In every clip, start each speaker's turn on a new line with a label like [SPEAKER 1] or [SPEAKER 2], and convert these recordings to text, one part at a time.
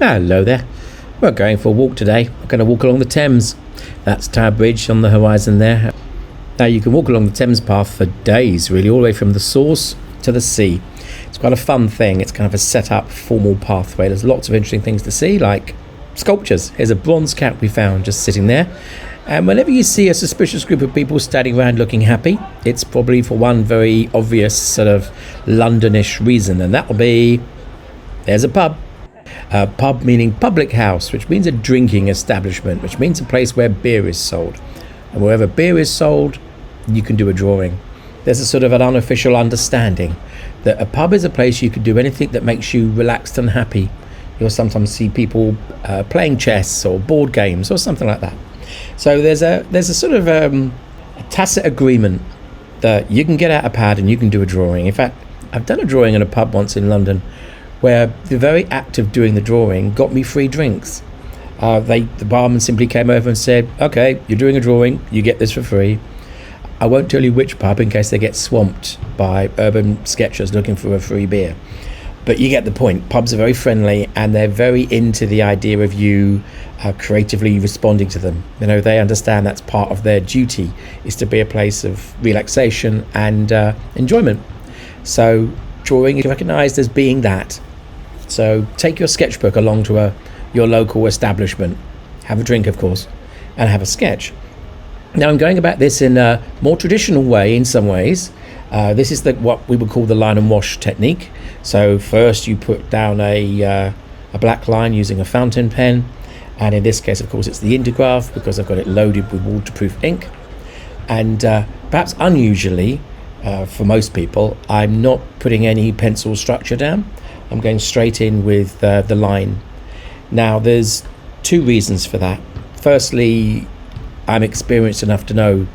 [SPEAKER 1] Hello there. We're going for a walk today. We're going to walk along the Thames. That's Tower Bridge on the horizon there. Now you can walk along the Thames path for days, really, all the way from the source to the sea. It's quite a fun thing. It's kind of a set up formal pathway. There's lots of interesting things to see, like sculptures. Here's a bronze cat we found just sitting there. And whenever you see a suspicious group of people standing around looking happy, it's probably for one very obvious sort of Londonish reason, and that will be there's a pub. A pub meaning public house, which means a drinking establishment, which means a place where beer is sold. And wherever beer is sold, you can do a drawing. There's a sort of an unofficial understanding that a pub is a place you can do anything that makes you relaxed and happy. You'll sometimes see people playing chess or board games or something like that. So there's a sort of a tacit agreement that you can get out a pad and you can do a drawing. In fact, I've done a drawing in a pub once in London where the very act of doing the drawing got me free drinks. The barman simply came over and said, okay, you're doing a drawing, you get this for free. I won't tell you which pub in case they get swamped by urban sketchers looking for a free beer. But you get the point. Pubs are very friendly and they're very into the idea of you creatively responding to them. You know, they understand that's part of their duty, is to be a place of relaxation and enjoyment. So drawing is recognised as being that. So take your sketchbook along to your local establishment, have a drink of course, and have a sketch. Now I'm going about this in a more traditional way in some ways. This is what we would call the line and wash technique. So first you put down a black line using a fountain pen, and in this case of course it's the Indigraph because I've got it loaded with waterproof ink. And perhaps unusually for most people, I'm not putting any pencil structure down. I'm going straight in with the line. Now there's two reasons for that. Firstly, I'm experienced enough to know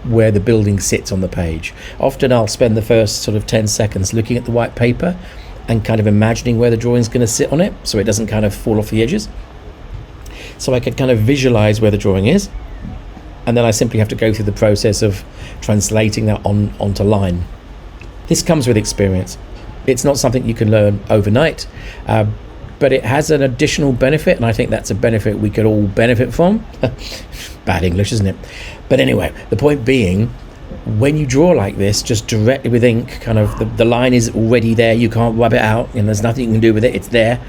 [SPEAKER 1] where the building sits on the page. Often I'll spend the first sort of 10 seconds looking at the white paper and kind of imagining where the drawing's going to sit on it so it doesn't kind of fall off the edges. So I can kind of visualize where the drawing is, and then I simply have to go through the process of translating that onto line. This comes with experience. It's not something you can learn overnight, but it has an additional benefit, and I think that's a benefit we could all benefit from. Bad English, isn't it? But anyway, the point being, when you draw like this, just directly with ink, kind of the line is already there, you can't rub it out, and there's nothing you can do with it, it's there.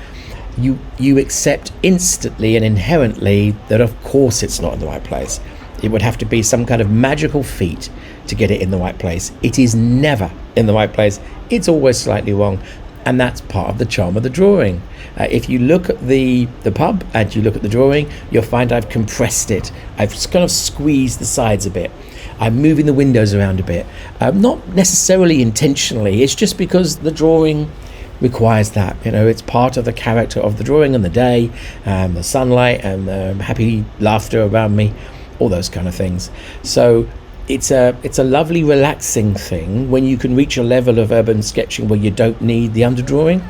[SPEAKER 1] You accept instantly and inherently that of course it's not in the right place. It would have to be some kind of magical feat to get it in the right place. It is never in the right place. It's always slightly wrong. And that's part of the charm of the drawing. If you look at the pub and you look at the drawing, you'll find I've compressed it. I've kind of squeezed the sides a bit. I'm moving the windows around a bit. Not necessarily intentionally. It's just because the drawing requires that. You know, it's part of the character of the drawing and the day, and the sunlight and the happy laughter around me, all those kind of things. So it's a lovely relaxing thing when you can reach a level of urban sketching where you don't need the underdrawing,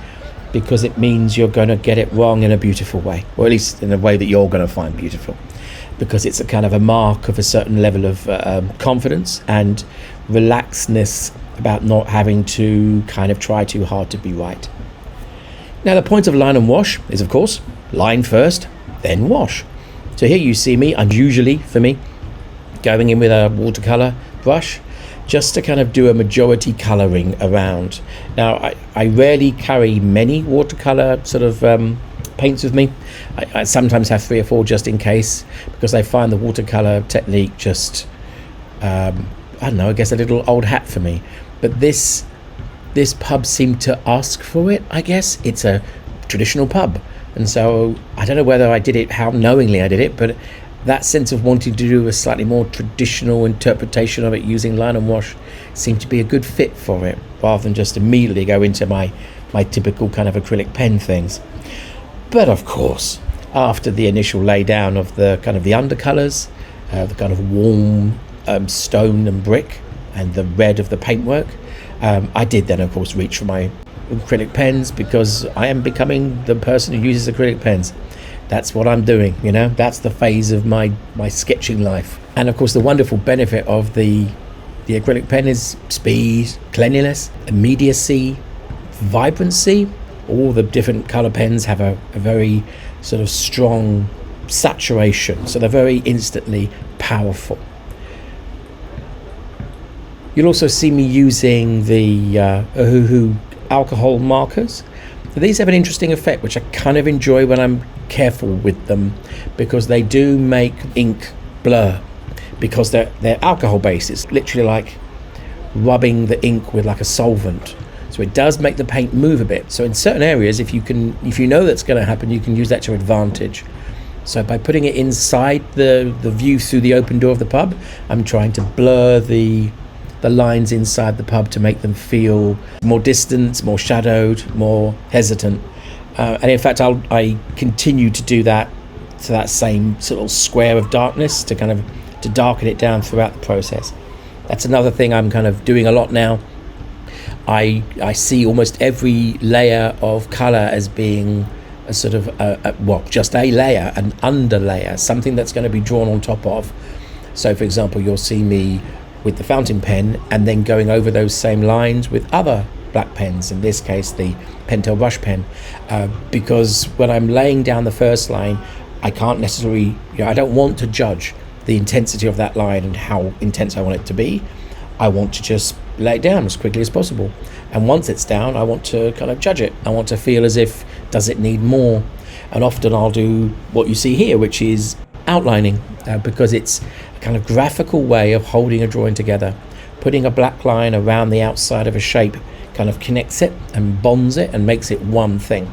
[SPEAKER 1] because it means you're going to get it wrong in a beautiful way, or at least in a way that you're going to find beautiful, because it's a kind of a mark of a certain level of confidence and relaxedness about not having to kind of try too hard to be right. Now the point of line and wash is of course line first, then wash. So here you see me, unusually for me, going in with a watercolor brush just to kind of do a majority colouring around. Now I rarely carry many watercolor sort of paints with me. I sometimes have 3 or 4 just in case, because I find the watercolor technique just I don't know, I guess a little old hat for me. But this pub seemed to ask for it, I guess. It's a traditional pub, and so I don't know whether I did it, how knowingly I did it, but that sense of wanting to do a slightly more traditional interpretation of it using line and wash seemed to be a good fit for it, rather than just immediately go into my typical kind of acrylic pen things. But of course, after the initial lay down of the kind of the undercolours, the kind of warm stone and brick and the red of the paintwork, I did then of course reach for my acrylic pens, because I am becoming the person who uses acrylic pens. That's what I'm doing, you know, that's the phase of my sketching life. And of course the wonderful benefit of the acrylic pen is speed, cleanliness, immediacy, vibrancy, all the different colour pens have a very sort of strong saturation, so they're very instantly powerful. You'll also see me using the Ohuhu alcohol markers. These have an interesting effect, which I kind of enjoy when I'm careful with them, because they do make ink blur, because they're alcohol based. It's literally like rubbing the ink with like a solvent, so it does make the paint move a bit. So in certain areas, if you know that's going to happen, you can use that to advantage. So by putting it inside the view through the open door of the pub, I'm trying to blur the lines inside the pub to make them feel more distant, more shadowed, more hesitant. And in fact, I continue to do that to that same sort of square of darkness to darken it down throughout the process. That's another thing I'm kind of doing a lot now. I see almost every layer of colour as being a sort of just a layer, an underlayer, something that's going to be drawn on top of. So for example, you'll see me with the fountain pen and then going over those same lines with other black pens, in this case the Pentel brush pen, because when I'm laying down the first line, I can't necessarily, I don't want to judge the intensity of that line and how intense I want it to be. I want to just lay it down as quickly as possible, and once it's down, I want to kind of judge it. I want to feel as if, does it need more? And often I'll do what you see here, which is outlining, because it's a kind of graphical way of holding a drawing together. Putting a black line around the outside of a shape kind of connects it and bonds it and makes it one thing.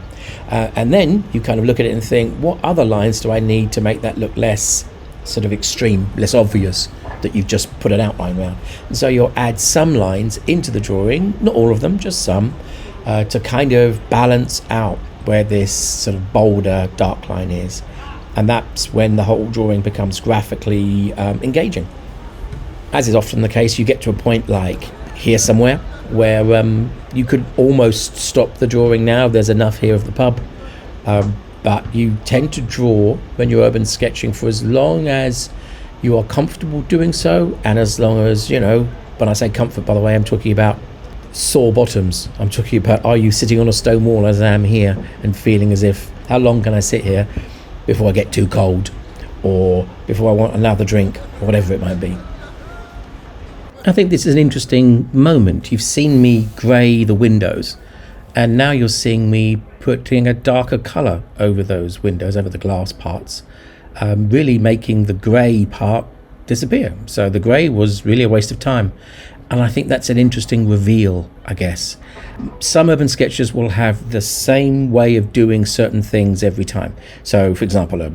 [SPEAKER 1] And then you kind of look at it and think, what other lines do I need to make that look less sort of extreme, less obvious that you've just put an outline around? And so you'll add some lines into the drawing, not all of them, just some, to kind of balance out where this sort of bolder dark line is. And that's when the whole drawing becomes graphically engaging. As is often the case, you get to a point like here somewhere where you could almost stop the drawing now. There's enough here of the pub. But you tend to draw when you're urban sketching for as long as you are comfortable doing so, and as long as, when I say comfort, by the way, I'm talking about sore bottoms. I'm talking about, are you sitting on a stone wall as I am here and feeling as if, how long can I sit here before I get too cold, or before I want another drink, or whatever it might be. I think this is an interesting moment. You've seen me grey the windows, and now you're seeing me putting a darker colour over those windows, over the glass parts, really making the grey part disappear. So the grey was really a waste of time. And I think that's an interesting reveal, I guess. Some urban sketchers will have the same way of doing certain things every time. So, for example,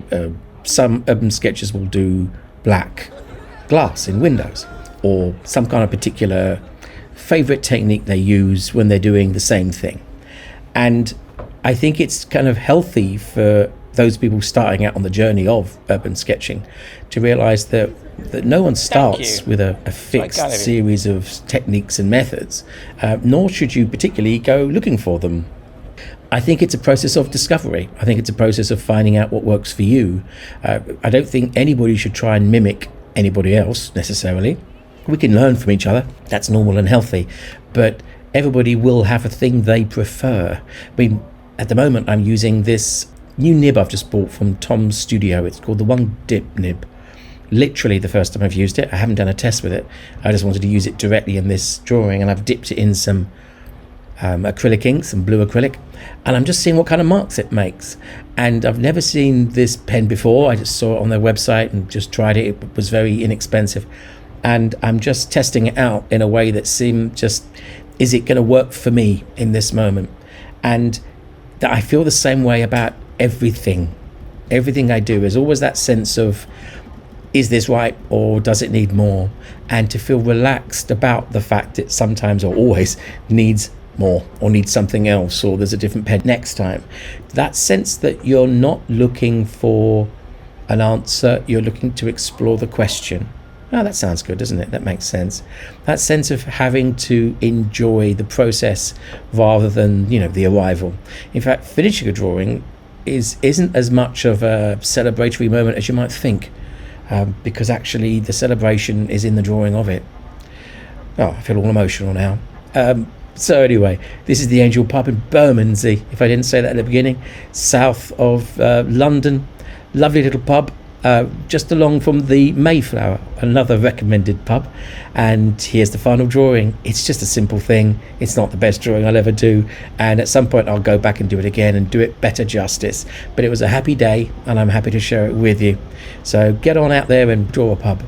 [SPEAKER 1] some urban sketchers will do black glass in windows, or some kind of particular favourite technique they use when they're doing the same thing. And I think it's kind of healthy for those people starting out on the journey of urban sketching to realise that no one starts with a fixed series of techniques and methods, nor should you particularly go looking for them. I think it's a process of discovery. I think it's a process of finding out what works for you. I don't think anybody should try and mimic anybody else necessarily. We can learn from each other. That's normal and healthy. But everybody will have a thing they prefer. I mean, at the moment, I'm using this new nib I've just bought from Tom's Studio. It's called the One Dip nib. Literally the first time I've used it. I haven't done a test with it. I just wanted to use it directly in this drawing, and I've dipped it in some acrylic ink, some blue acrylic, and I'm just seeing what kind of marks it makes. And I've never seen this pen before. I just saw it on their website and just tried it. It was very inexpensive, and I'm just testing it out in a way that seemed just, is it going to work for me in this moment? And that I feel the same way about everything I do. Is always that sense of, is this right, or does it need more? And to feel relaxed about the fact that sometimes, or always, needs more, or needs something else, or there's a different pen next time. That sense that you're not looking for an answer, you're looking to explore the question. Oh, that sounds good, doesn't it? That makes sense. That sense of having to enjoy the process rather than, the arrival. In fact, finishing a drawing isn't as much of a celebratory moment as you might think, because actually the celebration is in the drawing of it. Oh, I feel all emotional now. So anyway, this is the Angel Pub in Bermondsey, if I didn't say that at the beginning, south of London. Lovely little pub, just along from the Mayflower, another recommended pub. And here's the final drawing. It's just a simple thing. It's not the best drawing I'll ever do, and at some point I'll go back and do it again and do it better justice. But it was a happy day, and I'm happy to share it with you. So get on out there and draw a pub.